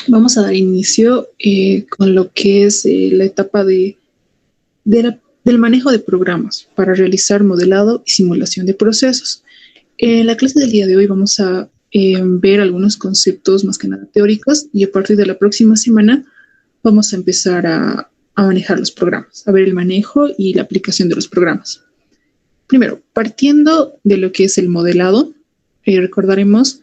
vamos a dar inicio con lo que es la etapa del manejo de programas para realizar modelado y simulación de procesos. En la clase del día de hoy vamos a ver algunos conceptos más que nada teóricos y a partir de la próxima semana vamos a empezar a manejar los programas, a ver el manejo y la aplicación de los programas. Primero, partiendo de lo que es el modelado, recordaremos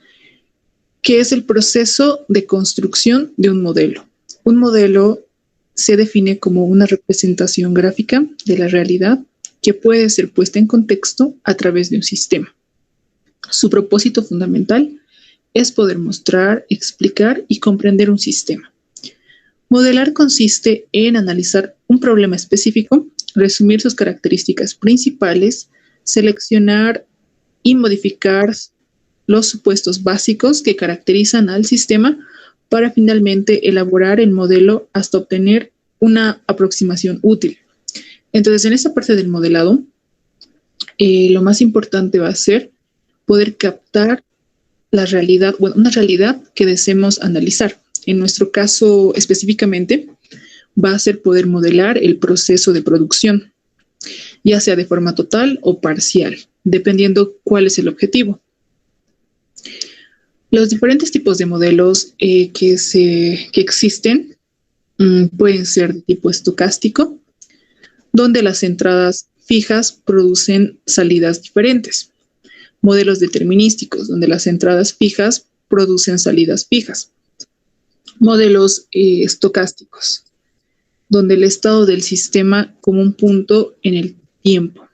que es el proceso de construcción de un modelo. Un modelo se define como una representación gráfica de la realidad que puede ser puesta en contexto a través de un sistema. Su propósito fundamental es poder mostrar, explicar y comprender un sistema. Modelar consiste en analizar un problema específico, resumir sus características principales, seleccionar y modificar los supuestos básicos que caracterizan al sistema para finalmente elaborar el modelo hasta obtener una aproximación útil. Entonces, en esta parte del modelado, lo más importante va a ser poder captar la realidad, una realidad que deseemos analizar. En nuestro caso específicamente, va a ser poder modelar el proceso de producción, ya sea de forma total o parcial, dependiendo cuál es el objetivo. Los diferentes tipos de modelos que existen pueden ser de tipo estocástico, donde las entradas fijas producen salidas diferentes. Modelos determinísticos, donde las entradas fijas producen salidas fijas. Modelos estocásticos, donde el estado del sistema como un punto en el tiempo.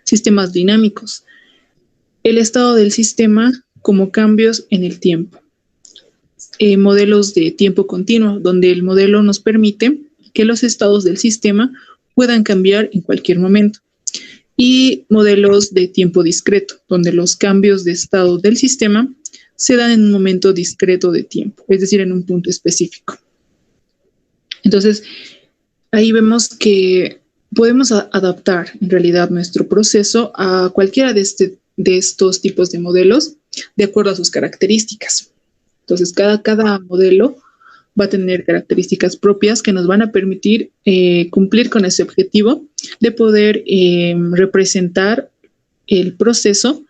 Sistemas dinámicos, el estado del sistema como cambios en el tiempo. Modelos de tiempo continuo, donde el modelo nos permite que los estados del sistema puedan cambiar en cualquier momento. Y modelos de tiempo discreto, donde los cambios de estado del sistema se dan en un momento discreto de tiempo, es decir, en un punto específico. Entonces, ahí vemos que podemos adaptar en realidad nuestro proceso a cualquiera de estos tipos de modelos de acuerdo a sus características. Entonces, cada modelo va a tener características propias que nos van a permitir cumplir con ese objetivo de poder representar el proceso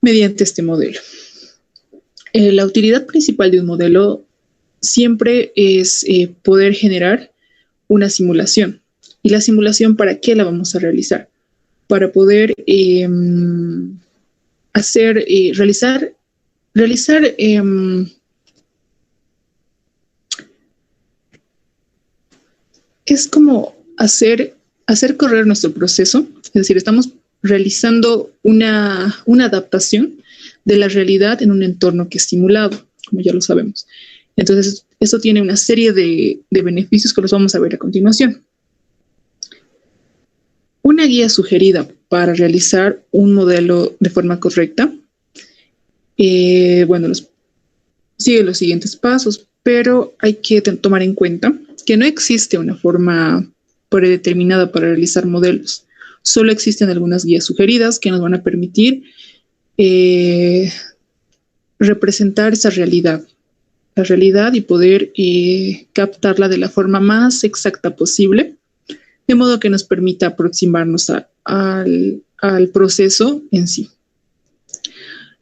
mediante este modelo. La utilidad principal de un modelo siempre es poder generar una simulación. ¿Y la simulación para qué la vamos a realizar? Para poder realizar es como hacer correr nuestro proceso, es decir, estamos realizando una adaptación de la realidad en un entorno que es simulado, como ya lo sabemos. Entonces, esto tiene una serie de beneficios que los vamos a ver a continuación. Una guía sugerida para realizar un modelo de forma correcta, sigue los siguientes pasos, pero hay que tomar en cuenta que no existe una forma predeterminada para realizar modelos. Solo existen algunas guías sugeridas que nos van a permitir representar esa realidad, la realidad y poder captarla de la forma más exacta posible, de modo que nos permita aproximarnos al proceso en sí.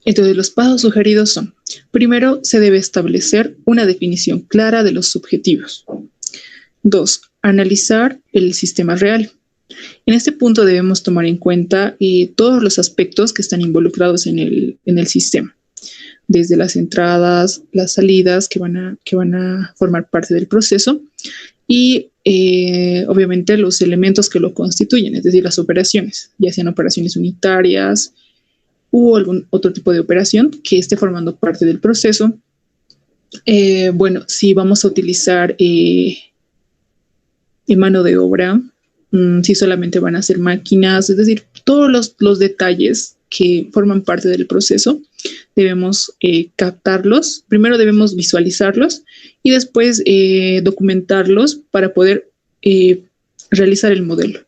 Entonces, los pasos sugeridos son: primero, se debe establecer una definición clara de los objetivos. 2. Analizar el sistema real. En este punto debemos tomar en cuenta todos los aspectos que están involucrados en el sistema, desde las entradas, las salidas que van a formar parte del proceso y obviamente los elementos que lo constituyen, es decir, las operaciones, ya sean operaciones unitarias u algún otro tipo de operación que esté formando parte del proceso. Si vamos a utilizar mano de obra, si solamente van a ser máquinas, es decir, todos los detalles que forman parte del proceso debemos captarlos. Primero debemos visualizarlos y después documentarlos para poder realizar el modelo.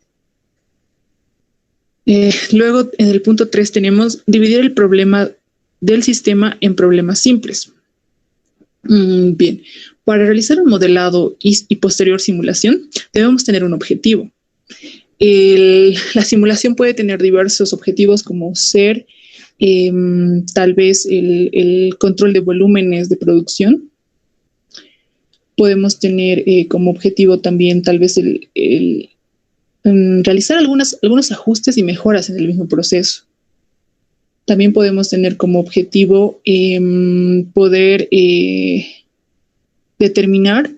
Luego, en el punto 3 tenemos dividir el problema del sistema en problemas simples. Bien, para realizar un modelado y posterior simulación, debemos tener un objetivo. La simulación puede tener diversos objetivos como ser tal vez el control de volúmenes de producción. Podemos tener como objetivo también tal vez realizar algunos ajustes y mejoras en el mismo proceso. También podemos tener como objetivo poder determinar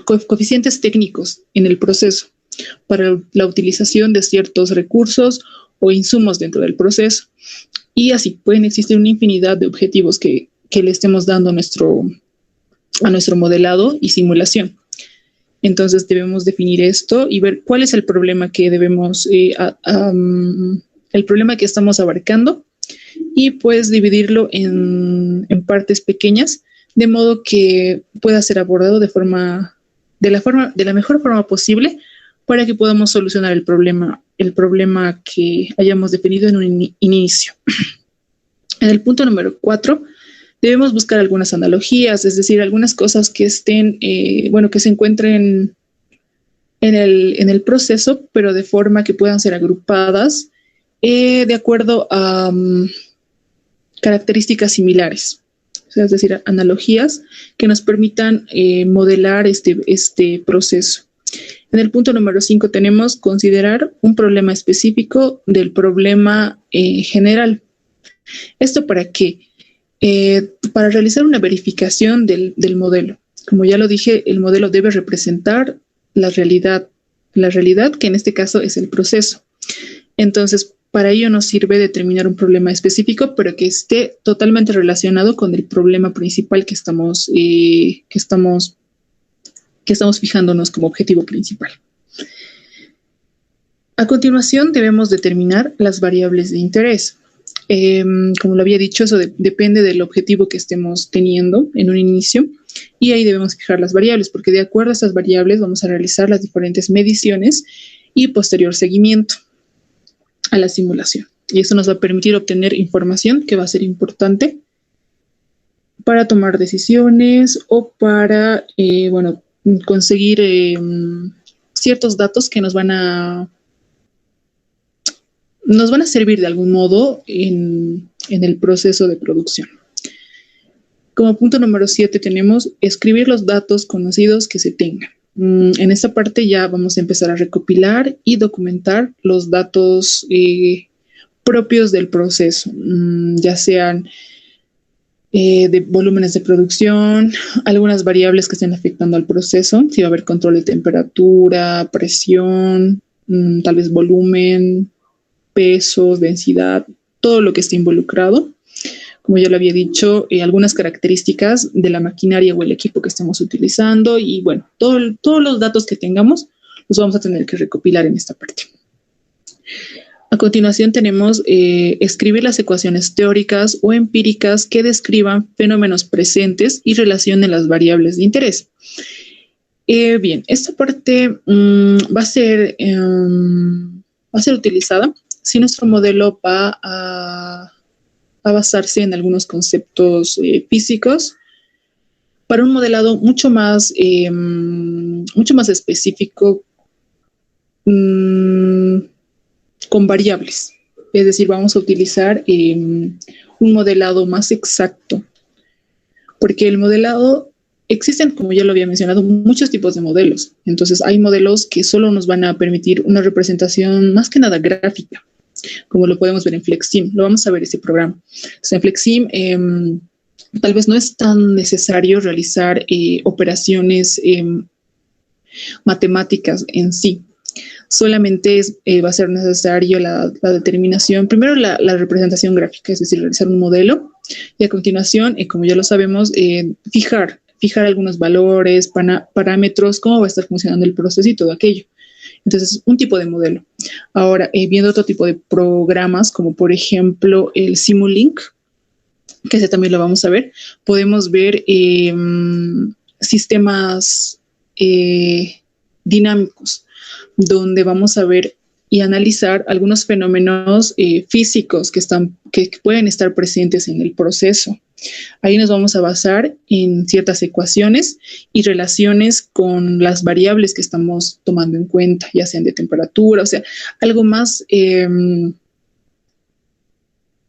coeficientes técnicos en el proceso para la utilización de ciertos recursos o insumos dentro del proceso. Y así pueden existir una infinidad de objetivos que le estemos dando a nuestro modelado y simulación. Entonces debemos definir esto y ver cuál es el problema que debemos, el problema que estamos abarcando, y pues dividirlo en partes pequeñas, de modo que pueda ser abordado de la mejor forma posible para que podamos solucionar el problema que hayamos definido en un inicio. En el punto número 4, debemos buscar algunas analogías, es decir, algunas cosas que estén, que se encuentren en el proceso, pero de forma que puedan ser agrupadas de acuerdo a características similares, o sea, es decir, analogías que nos permitan modelar este proceso. En el punto número 5 tenemos considerar un problema específico del problema general. ¿Esto para qué? Para realizar una verificación del modelo. Como ya lo dije, el modelo debe representar la realidad que en este caso es el proceso. Entonces, para ello nos sirve determinar un problema específico, pero que esté totalmente relacionado con el problema principal que estamos fijándonos como objetivo principal. A continuación, debemos determinar las variables de interés. Como lo había dicho, eso depende del objetivo que estemos teniendo en un inicio, y ahí debemos fijar las variables, porque de acuerdo a estas variables vamos a realizar las diferentes mediciones y posterior seguimiento a la simulación. Y eso nos va a permitir obtener información que va a ser importante para tomar decisiones o para, conseguir ciertos datos que nos van a servir de algún modo en el proceso de producción. Como punto número 7 tenemos escribir los datos conocidos que se tengan. En esta parte ya vamos a empezar a recopilar y documentar los datos propios del proceso, ya sean de volúmenes de producción, algunas variables que estén afectando al proceso, si va a haber control de temperatura, presión, tal vez volumen, pesos, densidad, todo lo que esté involucrado. Como ya lo había dicho, algunas características de la maquinaria o el equipo que estemos utilizando, y bueno, todos los datos que tengamos los vamos a tener que recopilar en esta parte. A continuación tenemos escribir las ecuaciones teóricas o empíricas que describan fenómenos presentes y relacionen las variables de interés. Bien, esta parte va a ser utilizada si nuestro modelo va a basarse en algunos conceptos físicos para un modelado mucho más específico, con variables. Es decir, vamos a utilizar un modelado más exacto, porque el modelado, existen, como ya lo había mencionado, muchos tipos de modelos. Entonces, hay modelos que solo nos van a permitir una representación más que nada gráfica, como lo podemos ver en FlexSim. Lo vamos a ver ese programa. Entonces, en FlexSim tal vez no es tan necesario realizar operaciones matemáticas en sí. Solamente va a ser necesario la determinación, primero la representación gráfica, es decir, realizar un modelo, y a continuación, como ya lo sabemos, fijar algunos valores, parámetros, cómo va a estar funcionando el proceso y todo aquello. Entonces, un tipo de modelo. Ahora, viendo otro tipo de programas, como por ejemplo el Simulink, que ese también lo vamos a ver, podemos ver sistemas dinámicos, donde vamos a ver y analizar algunos fenómenos físicos que pueden estar presentes en el proceso. Ahí nos vamos a basar en ciertas ecuaciones y relaciones con las variables que estamos tomando en cuenta, ya sean de temperatura, o sea, algo más,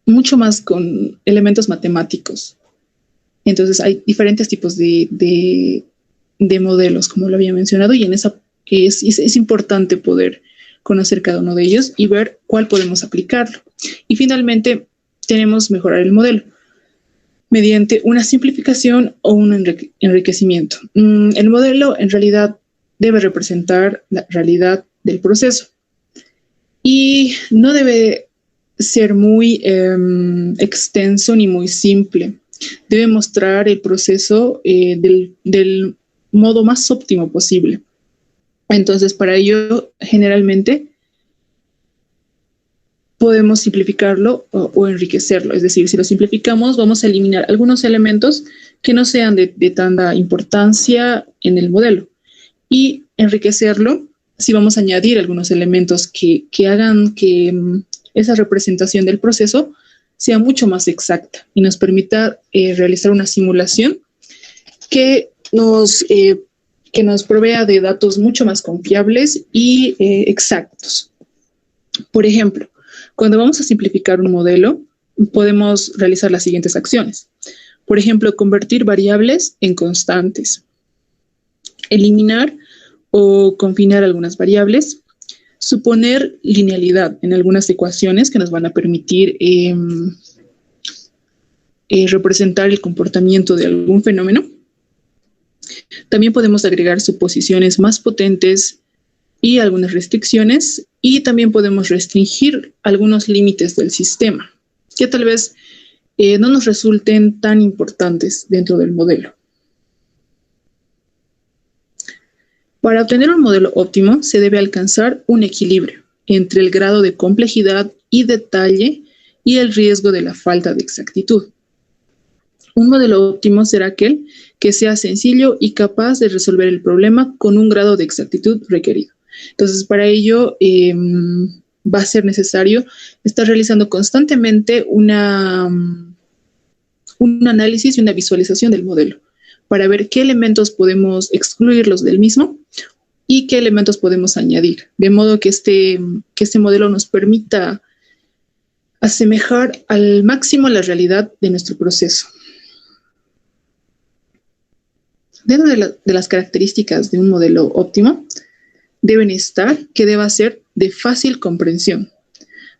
mucho más con elementos matemáticos. Entonces hay diferentes tipos de modelos, como lo había mencionado, y en esa es importante poder conocer cada uno de ellos y ver cuál podemos aplicarlo. Y finalmente tenemos mejorar el modelo mediante una simplificación o un enriquecimiento. El modelo en realidad debe representar la realidad del proceso y no debe ser muy extenso ni muy simple. Debe mostrar el proceso del modo más óptimo posible. Entonces, para ello, generalmente podemos simplificarlo o enriquecerlo. Es decir, si lo simplificamos, vamos a eliminar algunos elementos que no sean de tanta importancia en el modelo. Y enriquecerlo, si vamos a añadir algunos elementos que hagan que esa representación del proceso sea mucho más exacta y nos permita realizar una simulación que nos provea de datos mucho más confiables y exactos. Por ejemplo, cuando vamos a simplificar un modelo, podemos realizar las siguientes acciones. Por ejemplo, convertir variables en constantes, eliminar o confinar algunas variables, suponer linealidad en algunas ecuaciones que nos van a permitir representar el comportamiento de algún fenómeno. También podemos agregar suposiciones más potentes y algunas restricciones, y también podemos restringir algunos límites del sistema que tal vez no nos resulten tan importantes dentro del modelo. Para obtener un modelo óptimo se debe alcanzar un equilibrio entre el grado de complejidad y detalle y el riesgo de la falta de exactitud. Un modelo óptimo será aquel que sea sencillo y capaz de resolver el problema con un grado de exactitud requerido. Entonces, para ello va a ser necesario estar realizando constantemente un análisis y una visualización del modelo para ver qué elementos podemos excluirlos del mismo y qué elementos podemos añadir, de modo que este modelo nos permita asemejar al máximo la realidad de nuestro proceso. Dentro de las características de un modelo óptimo, deben estar que deba ser de fácil comprensión.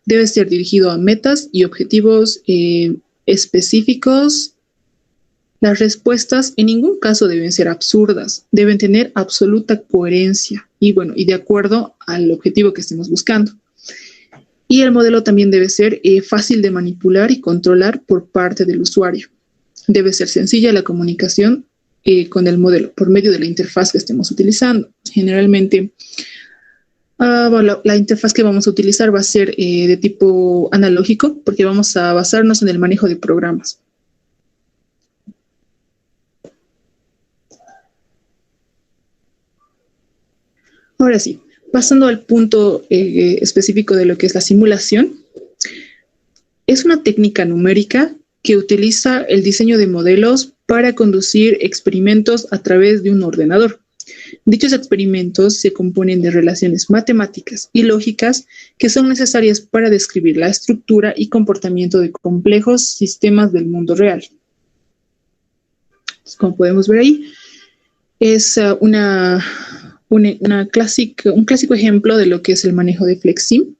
Debe ser dirigido a metas y objetivos específicos. Las respuestas en ningún caso deben ser absurdas, deben tener absoluta coherencia y de acuerdo al objetivo que estemos buscando. Y el modelo también debe ser fácil de manipular y controlar por parte del usuario. Debe ser sencilla la comunicación con el modelo por medio de la interfaz que estemos utilizando. Generalmente, la interfaz que vamos a utilizar va a ser de tipo analógico porque vamos a basarnos en el manejo de programas. Ahora sí, pasando al punto específico de lo que es la simulación, es una técnica numérica que utiliza el diseño de modelos para conducir experimentos a través de un ordenador. Dichos experimentos se componen de relaciones matemáticas y lógicas que son necesarias para describir la estructura y comportamiento de complejos sistemas del mundo real. Entonces, como podemos ver ahí, es un clásico ejemplo de lo que es el manejo de FlexSim,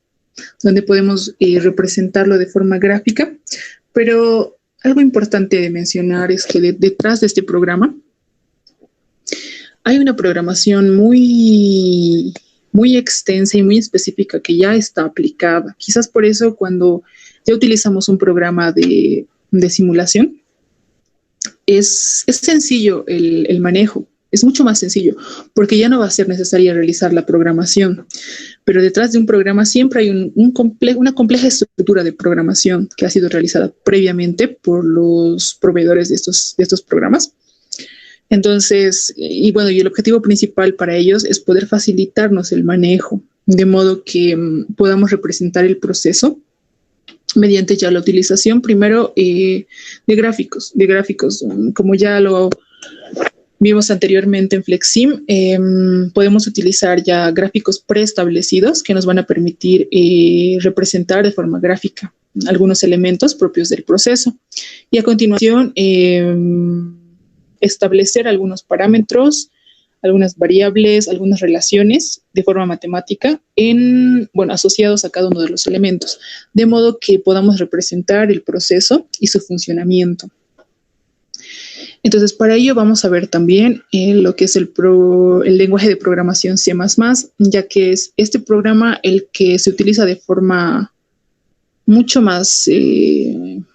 donde podemos representarlo de forma gráfica, pero algo importante de mencionar es que detrás de este programa hay una programación muy, muy extensa y muy específica que ya está aplicada. Quizás por eso cuando ya utilizamos un programa de simulación, es sencillo el manejo. Es mucho más sencillo, porque ya no va a ser necesario realizar la programación. Pero detrás de un programa siempre hay una compleja estructura de programación que ha sido realizada previamente por los proveedores de estos programas. Entonces, y el objetivo principal para ellos es poder facilitarnos el manejo de modo que podamos representar el proceso mediante ya la utilización primero de gráficos, como ya lo vimos anteriormente en Flexim. Podemos utilizar ya gráficos preestablecidos que nos van a permitir representar de forma gráfica algunos elementos propios del proceso. Y a continuación, establecer algunos parámetros, algunas variables, algunas relaciones de forma matemática asociados a cada uno de los elementos, de modo que podamos representar el proceso y su funcionamiento. Entonces, para ello vamos a ver también lo que es el lenguaje de programación C++, ya que es este programa el que se utiliza de forma mucho más, en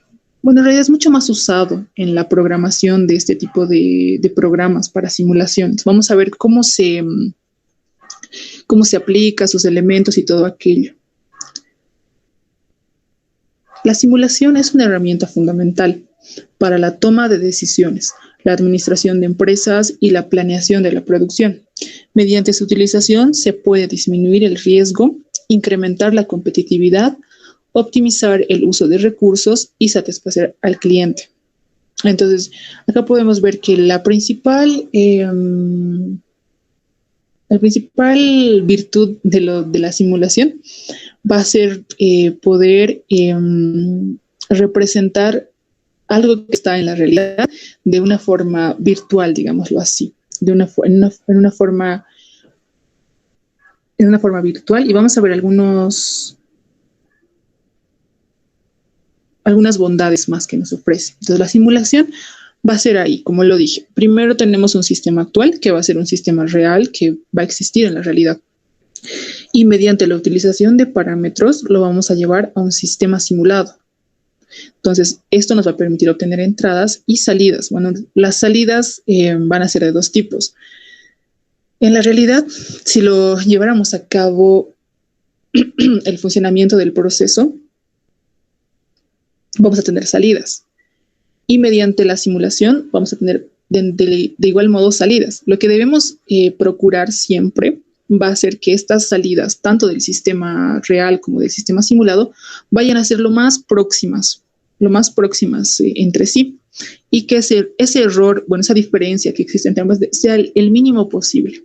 realidad es mucho más usado en la programación de este tipo de programas para simulaciones. Vamos a ver cómo se aplica, sus elementos y todo aquello. La simulación es una herramienta fundamental para la toma de decisiones, la administración de empresas y la planeación de la producción. Mediante su utilización se puede disminuir el riesgo, incrementar la competitividad, optimizar el uso de recursos y satisfacer al cliente. Entonces, acá podemos ver que la principal virtud de la simulación va a ser poder representar algo que está en la realidad de una forma virtual, digámoslo así, en una forma virtual. Y vamos a ver algunas bondades más que nos ofrece. Entonces, la simulación va a ser ahí, como lo dije. Primero tenemos un sistema actual, que va a ser un sistema real, que va a existir en la realidad. Y mediante la utilización de parámetros, lo vamos a llevar a un sistema simulado. Entonces, esto nos va a permitir obtener entradas y salidas. Bueno, las salidas van a ser de dos tipos. En la realidad, si lo lleváramos a cabo el funcionamiento del proceso, vamos a tener salidas. Y mediante la simulación vamos a tener de igual modo salidas. Lo que debemos procurar siempre va a ser que estas salidas, tanto del sistema real como del sistema simulado, vayan a ser lo más próximas entre sí, y que ese error, esa diferencia que existe entre ambas sea el mínimo posible.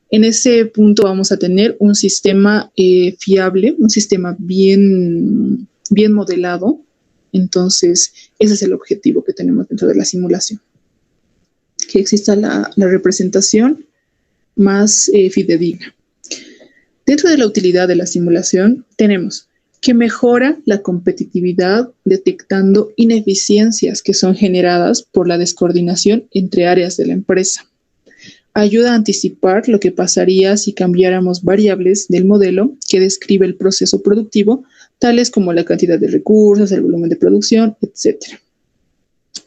En ese punto vamos a tener un sistema fiable, un sistema bien modelado. Entonces, ese es el objetivo que tenemos dentro de la simulación, que exista la representación más fidedigna. Dentro de la utilidad de la simulación tenemos que mejora la competitividad detectando ineficiencias que son generadas por la descoordinación entre áreas de la empresa. Ayuda a anticipar lo que pasaría si cambiáramos variables del modelo que describe el proceso productivo, tales como la cantidad de recursos, el volumen de producción, etc.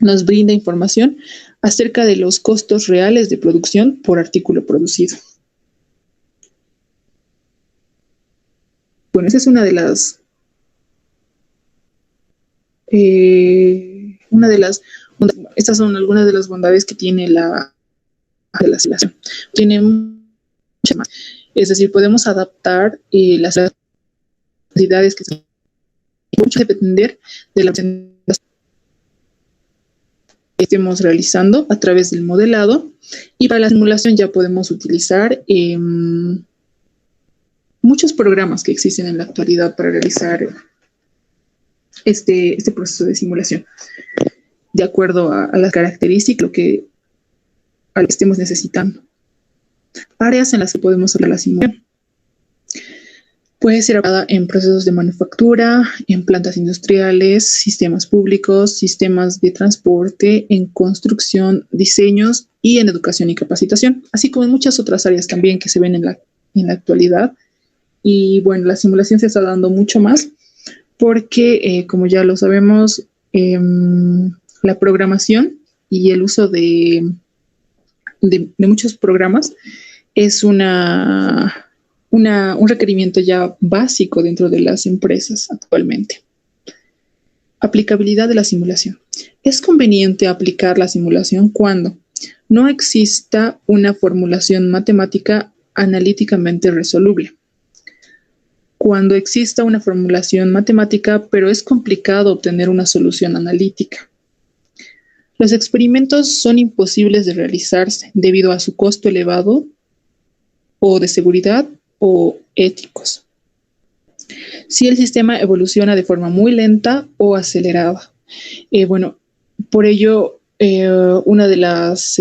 Nos brinda información acerca de los costos reales de producción por artículo producido. Bueno, esa es estas son algunas de las bondades que tiene la simulación. Tiene muchas más. Es decir, podemos adaptar las necesidades que mucho depender de la que estemos realizando a través del modelado. Y para la simulación ya podemos utilizar muchos programas que existen en la actualidad para realizar este proceso de simulación, de acuerdo a las características, a lo que estemos necesitando. Áreas en las que podemos hacer la simulación. Puede ser aplicada en procesos de manufactura, en plantas industriales, sistemas públicos, sistemas de transporte, en construcción, diseños y en educación y capacitación, así como en muchas otras áreas también que se ven en la actualidad. Y bueno, la simulación se está dando mucho más porque, como ya lo sabemos, la programación y el uso de muchos programas es un requerimiento ya básico dentro de las empresas actualmente. Aplicabilidad de la simulación. Es conveniente aplicar la simulación cuando no exista una formulación matemática analíticamente resoluble, cuando exista una formulación matemática, pero es complicado obtener una solución analítica. Los experimentos son imposibles de realizarse debido a su costo elevado o de seguridad o éticos. Si el sistema evoluciona de forma muy lenta o acelerada. Por ello, una de las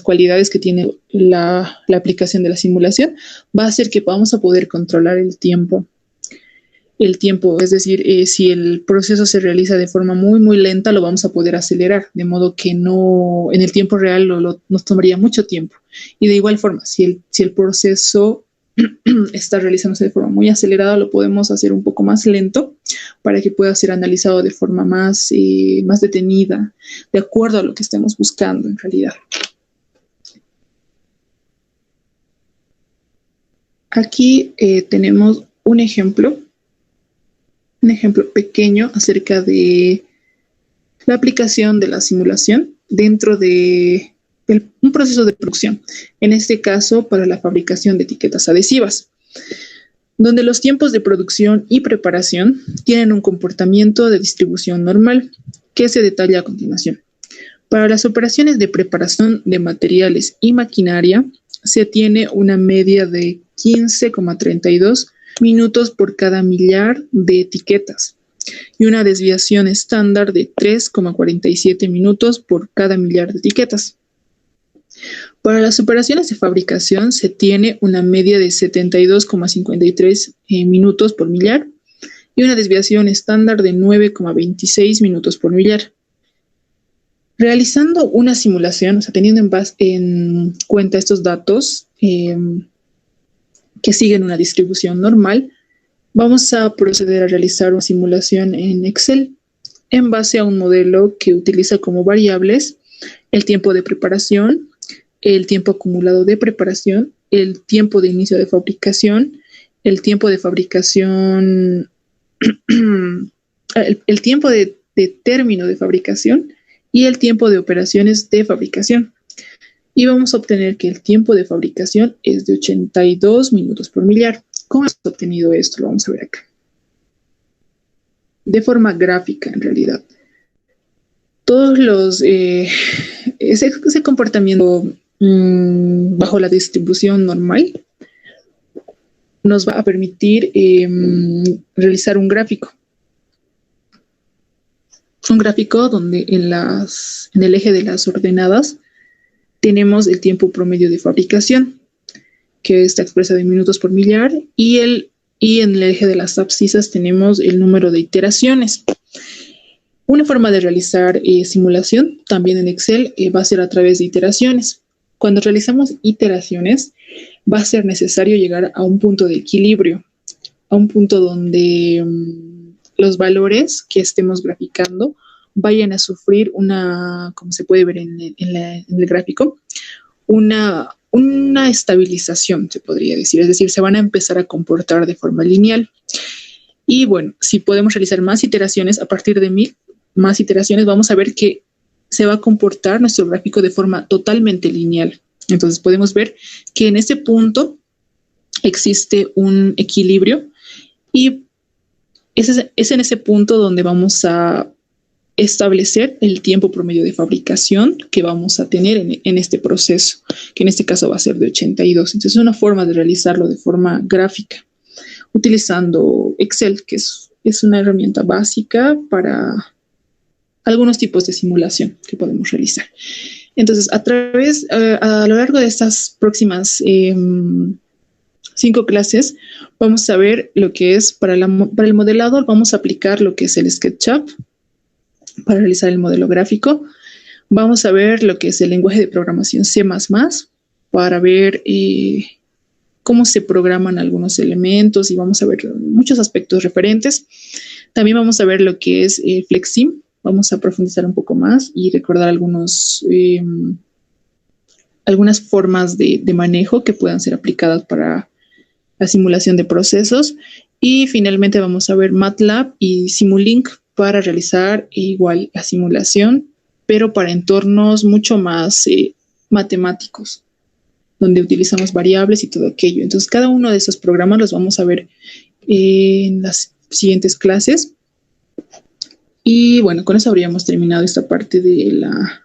cualidades que tiene la aplicación de la simulación va a ser que vamos a poder controlar el tiempo. Es decir, si el proceso se realiza de forma muy, muy lenta, lo vamos a poder acelerar, de modo que no, en el tiempo real nos tomaría mucho tiempo. Y de igual forma, si el proceso está realizándose de forma muy acelerada, lo podemos hacer un poco más lento para que pueda ser analizado de forma más detenida, de acuerdo a lo que estemos buscando en realidad. Aquí tenemos un ejemplo pequeño acerca de la aplicación de la simulación dentro de un proceso de producción, en este caso para la fabricación de etiquetas adhesivas, donde los tiempos de producción y preparación tienen un comportamiento de distribución normal que se detalla a continuación. Para las operaciones de preparación de materiales y maquinaria se tiene una media de 15,32 minutos por cada millar de etiquetas y una desviación estándar de 3,47 minutos por cada millar de etiquetas. Para las operaciones de fabricación se tiene una media de 72,53 minutos por millar y una desviación estándar de 9,26 minutos por millar. Realizando una simulación, o sea, teniendo en cuenta estos datos que siguen una distribución normal, vamos a proceder a realizar una simulación en Excel en base a un modelo que utiliza como variables el tiempo de preparación, el tiempo acumulado de preparación, el tiempo de inicio de fabricación, el tiempo de fabricación, el tiempo de término de fabricación y el tiempo de operaciones de fabricación. Y vamos a obtener que el tiempo de fabricación es de 82 minutos por millar. ¿Cómo hemos obtenido esto? Lo vamos a ver acá. De forma gráfica, en realidad. Ese comportamiento bajo la distribución normal nos va a permitir realizar un gráfico. Un gráfico donde en el eje de las ordenadas tenemos el tiempo promedio de fabricación, que está expresado en minutos por millar, y en el eje de las abscisas tenemos el número de iteraciones. Una forma de realizar simulación, también en Excel, va a ser a través de iteraciones. Cuando realizamos iteraciones, va a ser necesario llegar a un punto de equilibrio, a un punto donde los valores que estemos graficando vayan a sufrir como se puede ver en el gráfico, una estabilización, se podría decir. Es decir, se van a empezar a comportar de forma lineal. Y bueno, si podemos realizar más iteraciones, a partir de más iteraciones, vamos a ver que se va a comportar nuestro gráfico de forma totalmente lineal. Entonces podemos ver que en este punto existe un equilibrio y es en ese punto donde vamos a establecer el tiempo promedio de fabricación que vamos a tener en este proceso, que en este caso va a ser de 82. Entonces es una forma de realizarlo de forma gráfica, utilizando Excel, que es una herramienta básica para algunos tipos de simulación que podemos realizar. Entonces, a lo largo de estas próximas 5 clases, vamos a ver lo que es para el modelador, vamos a aplicar lo que es el SketchUp para realizar el modelo gráfico. Vamos a ver lo que es el lenguaje de programación C++ para ver cómo se programan algunos elementos y vamos a ver muchos aspectos referentes. También vamos a ver lo que es FlexSim. Vamos a profundizar un poco más y recordar algunas formas de manejo que puedan ser aplicadas para la simulación de procesos. Y finalmente vamos a ver MATLAB y Simulink para realizar igual la simulación, pero para entornos mucho más matemáticos, donde utilizamos variables y todo aquello. Entonces, cada uno de esos programas los vamos a ver en las siguientes clases. Y bueno, con eso habríamos terminado esta parte de la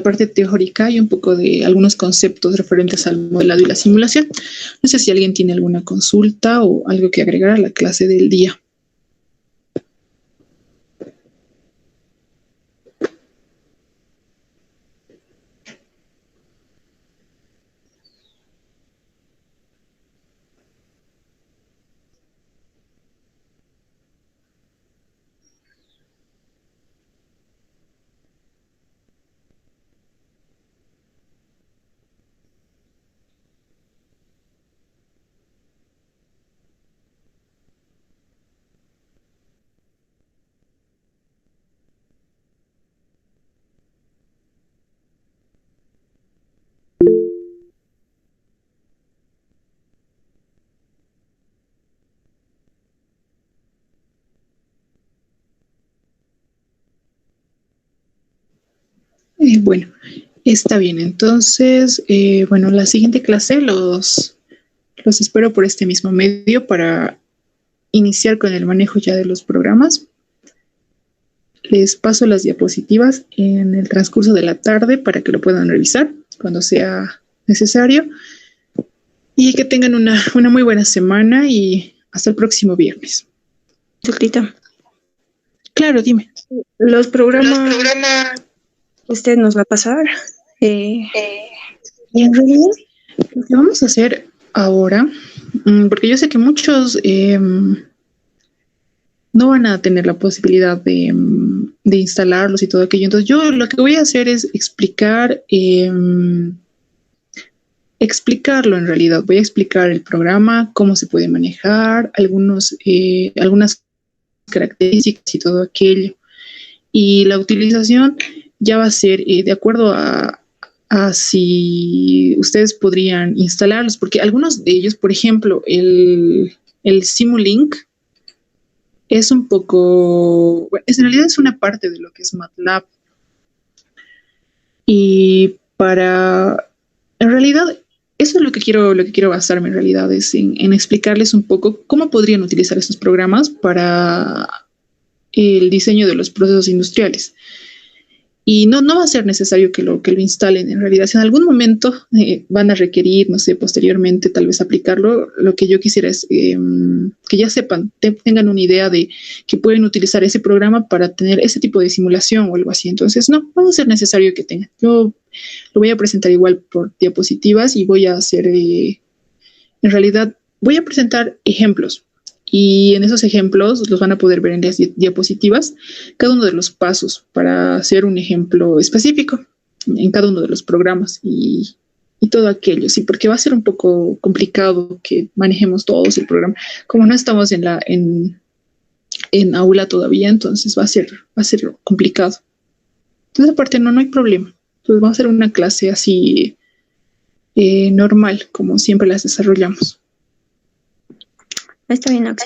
parte teórica y un poco de algunos conceptos referentes al modelado y la simulación. No sé si alguien tiene alguna consulta o algo que agregar a la clase del día. Bueno, está bien. Entonces, bueno, la siguiente clase los espero por este mismo medio para iniciar con el manejo ya de los programas. Les paso las diapositivas en el transcurso de la tarde para que lo puedan revisar cuando sea necesario. Y que tengan una muy buena semana y hasta el próximo viernes. Solita. Claro, dime. Los programas usted nos va a pasar. En realidad, lo que vamos a hacer ahora, porque yo sé que muchos no van a tener la posibilidad de instalarlos y todo aquello. Entonces yo lo que voy a hacer es explicarlo en realidad. Voy a explicar el programa, cómo se puede manejar, algunas características y todo aquello. Y la utilización ya va a ser de acuerdo a si ustedes podrían instalarlos, porque algunos de ellos, por ejemplo, el Simulink es un poco, bueno, en realidad es una parte de lo que es MATLAB. Y en realidad, eso es lo que quiero basarme en realidad, es en explicarles un poco cómo podrían utilizar estos programas para el diseño de los procesos industriales. Y no va a ser necesario que lo instalen en realidad. Si en algún momento van a requerir, no sé, posteriormente tal vez aplicarlo, lo que yo quisiera es que ya sepan, tengan una idea de que pueden utilizar ese programa para tener ese tipo de simulación o algo así. Entonces, no va a ser necesario que tengan. Yo lo voy a presentar igual por diapositivas y voy a hacer, en realidad, voy a presentar ejemplos. Y en esos ejemplos los van a poder ver en las diapositivas, cada uno de los pasos para hacer un ejemplo específico en cada uno de los programas y todo aquello, sí, porque va a ser un poco complicado que manejemos todos el programa. Como no estamos en aula todavía, entonces va a ser complicado. Entonces, aparte, no hay problema. Entonces, va a ser una clase así normal, como siempre las desarrollamos. Está bien, Ox.